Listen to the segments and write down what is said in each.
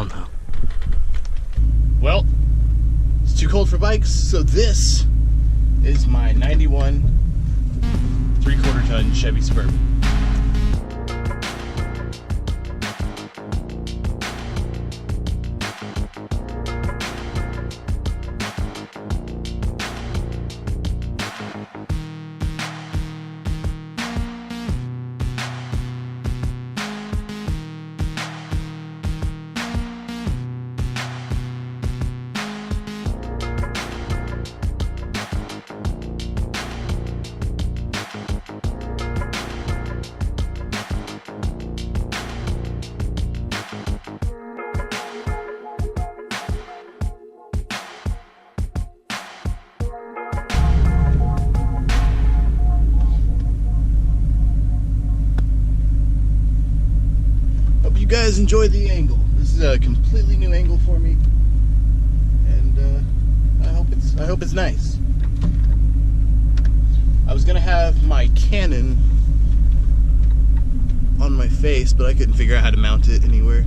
don't know. Well, it's too cold for bikes, so this is my 91 3/4 ton Chevy Suburban. You guys enjoy the angle. This is a completely new angle for me, and I hope it's nice. I was gonna have my Canon on my face, but I couldn't figure out how to mount it anywhere,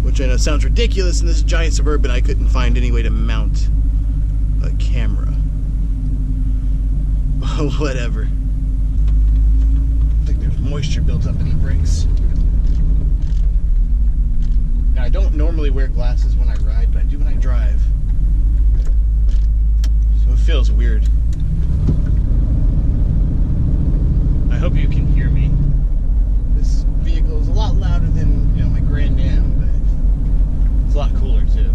which I know sounds ridiculous in this giant Suburban. I couldn't find any way to mount a camera. Whatever. Moisture builds up in the brakes. Now, I don't normally wear glasses when I ride, but I do when I drive. So it feels weird. I hope you can hear me. This vehicle is a lot louder than, you know, my Grand Am, but it's a lot cooler too.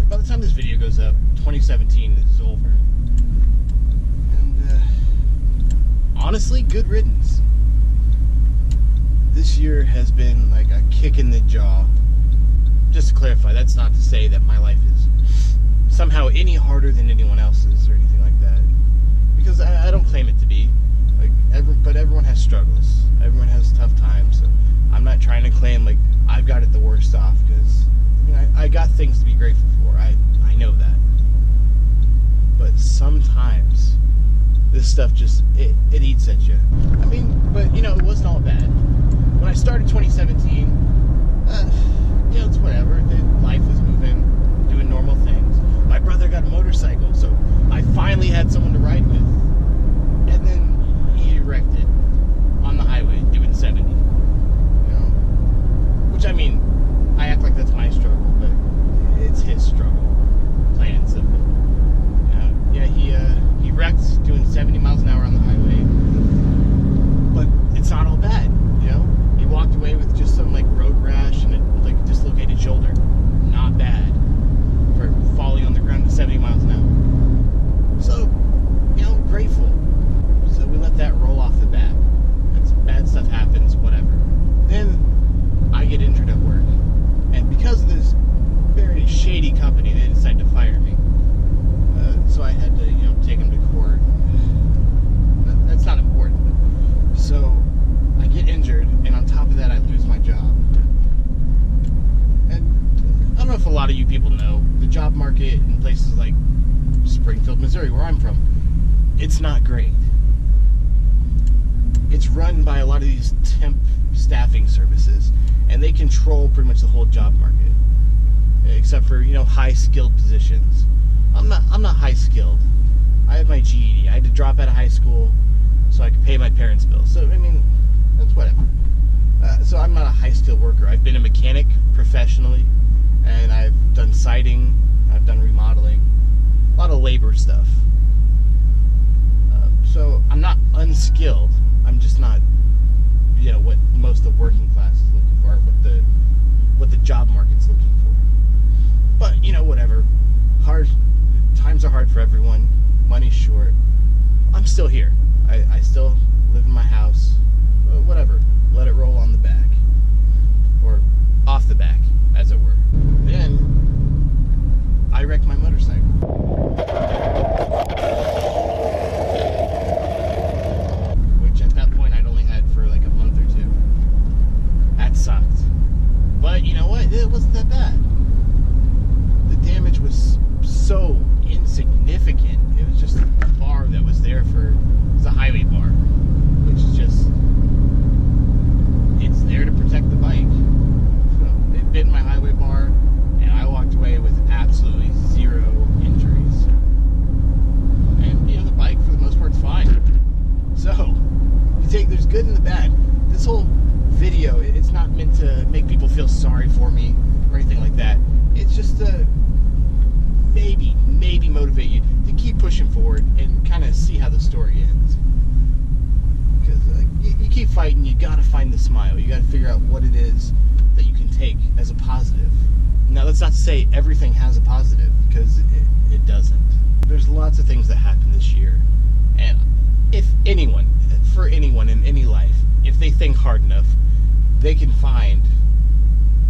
By the time this video goes up, 2017 is over. And honestly, good riddance. This year has been like a kick in the jaw. Just to clarify, that's not to say that my life is somehow any harder than anyone else's or anything like that. Because I don't claim it to be. Like, but everyone has struggles. Everyone has tough times. So I'm not trying to claim like I've got it the worst off, because, you know, I got things to be grateful for. I know that. But sometimes this stuff just it eats at you. I mean, but you know, it wasn't all bad. When I started 2017, you know, it's whatever. Life was moving, doing normal things. My brother got a motorcycle, so I finally had someone to ride with. And then he wrecked it on the highway doing 70. You know, which, I mean, I act like that's my struggle, but it's his struggle, plain and simple. Yeah, he wrecked doing 70 miles an hour on the highway, but it's not all bad. You know, he walked away with just some like road rash and a dislocated shoulder. Not bad for falling on the ground at 70 miles an hour. So, you know, grateful. So we let that roll off the bat. That's bad stuff happens, whatever. Then I get injured at work, and because of this very shady company, they decided to fire me. So I had to, you know, take him to court. That's not important. So I get injured, and on top of that, I lose my job. And I don't know if a lot of you people know, the job market in places like Springfield, Missouri, where I'm from, it's not great. It's run by a lot of these temp staffing services, and they control pretty much the whole job market, except for, you know, high-skilled positions. I'm not high-skilled. I have my GED. I had to drop out of high school so I could pay my parents' bills. So, I mean, that's whatever. So I'm not a high-skilled worker. I've been a mechanic professionally, and I've done siding, I've done remodeling, a lot of labor stuff. So I'm not unskilled. I'm just not, you know, what most of the working class is looking for, or what the job market's looking for. But, you know, whatever. Times are hard for everyone. Money's short. I'm still here. I still live in my house. Whatever. Let it roll on the back. Or off the back, as it were. Then I wrecked my motorcycle. Which at that point I'd only had for like a month or two. That sucked. But you know what? It wasn't that bad. The damage was so insignificant. It was just a bar that was there for, it's a highway bar, which is just, it's there to protect the bike. sorry for me or anything like that. It's just to maybe motivate you to keep pushing forward and kind of see how the story ends. Because you keep fighting, you gotta find the smile. You gotta figure out what it is that you can take as a positive. Now, that's not to say everything has a positive, because it doesn't. There's lots of things that happen this year, and for anyone in any life, if they think hard enough, they can find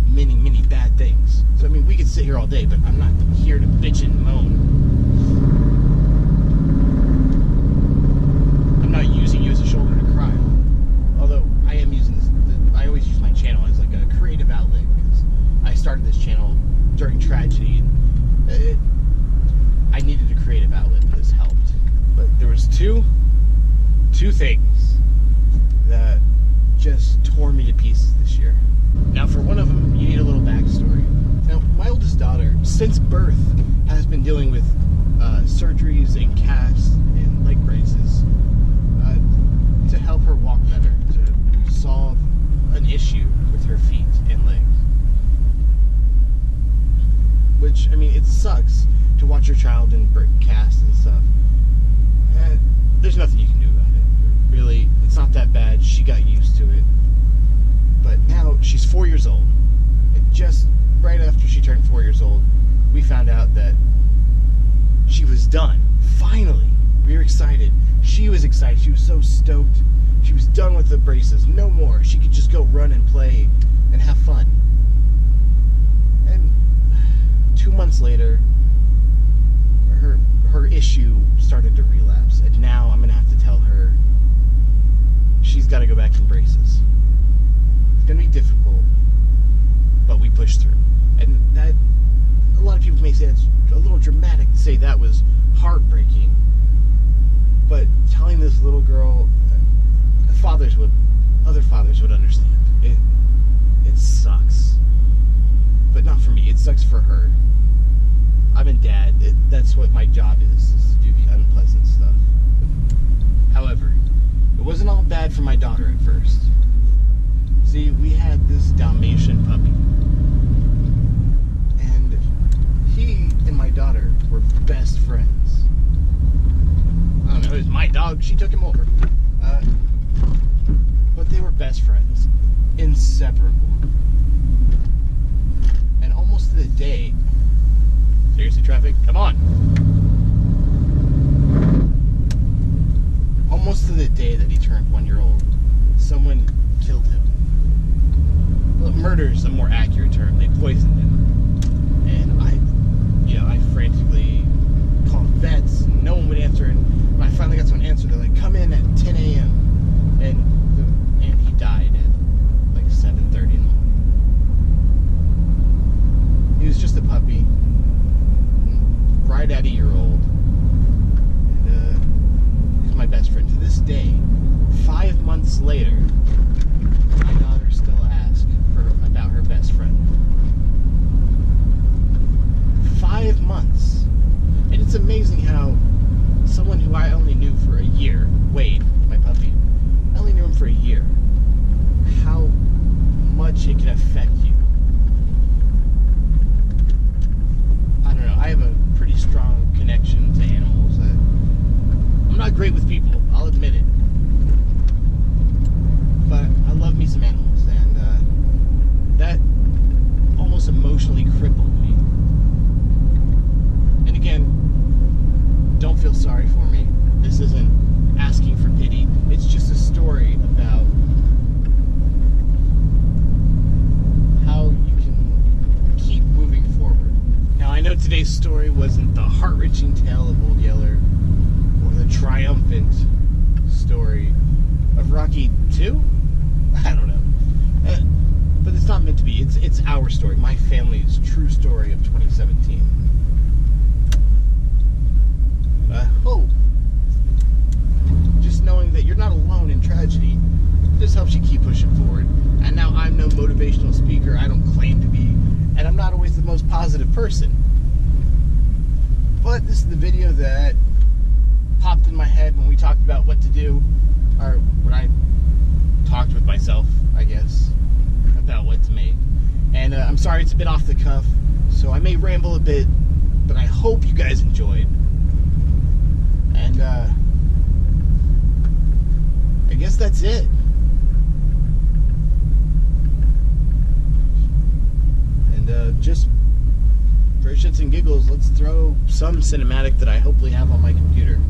many bad things. So I mean, we could sit here all day, but I'm not here to bitch and moan. I'm not using you as a shoulder to cry on. Although I am using this, I always use my channel as like a creative outlet, because I started this channel during tragedy, and I needed a creative outlet, and this helped. But there was two things that just tore me to pieces this year. Now, for one of them, you need a little backstory. Now, my oldest daughter, since birth, has been dealing with surgeries and casts and leg braces to help her walk better, to solve an issue with her feet and legs. Which, I mean, it sucks to watch your child in casts and stuff. And there's nothing you can do about it. Really, it's not that bad. She got used to it. But now she's 4 years old. And just right after she turned 4 years old, we found out that she was done. Finally. We were excited. She was excited. She was so stoked. She was done with the braces. No more. She could just go run and play and have fun. And 2 months later, her issue started to relapse. And now I'm going to have to tell her she's got to go back in braces. It's going to be difficult, but we pushed through. And that, a lot of people may say it's a little dramatic to say that was heartbreaking, but telling this little girl, other fathers would understand. It sucks, but not for me. It sucks for her. I'm a dad. That's what my job is to do the unpleasant stuff. However, it wasn't all bad for my daughter at first. See, we had this Dalmatian puppy, and he and my daughter were best friends. I don't know, it was my dog, she took him over. But they were best friends, inseparable. And almost to the day, seriously, traffic, come on. Almost to the day that he turned 1 year old, someone killed him. Well, murder is a more accurate term. They poisoned him. And I frantically called vets, and no one would answer. And when I finally got someone to answer, they're like, come in at 10 a.m. And he died at like 7:30 in the morning. He was just a puppy, right at a year old. And he's my best friend. To this day, 5 months later, my daughter still asks about her best friend. 5 months. And it's amazing how someone who I only knew for a year, Wade, my puppy, I only knew him for a year, how much it can affect you. I don't know, I have a pretty strong connection to animals. I'm not great with people, I'll admit it. But I love me some animals, and that almost emotionally crippled me. And again, don't feel sorry for me. This isn't asking for pity. It's just a story about how you can keep moving forward. Now, I know today's story wasn't the heart-wrenching tale of Old Yeller or the triumphant story of Rocky 2? I don't know. But it's not meant to be. It's our story. My family's true story of 2017. I hope just knowing that you're not alone in tragedy just helps you keep pushing forward. And now I'm no motivational speaker. I don't claim to be. And I'm not always the most positive person. But this is the video that popped in my head when we talked about what to do, or when I talked with myself, I guess, about what to make. And I'm sorry it's a bit off the cuff, so I may ramble a bit, but I hope you guys enjoyed. And I guess that's it. And just for shits and giggles, let's throw some cinematic that I hopefully have on my computer.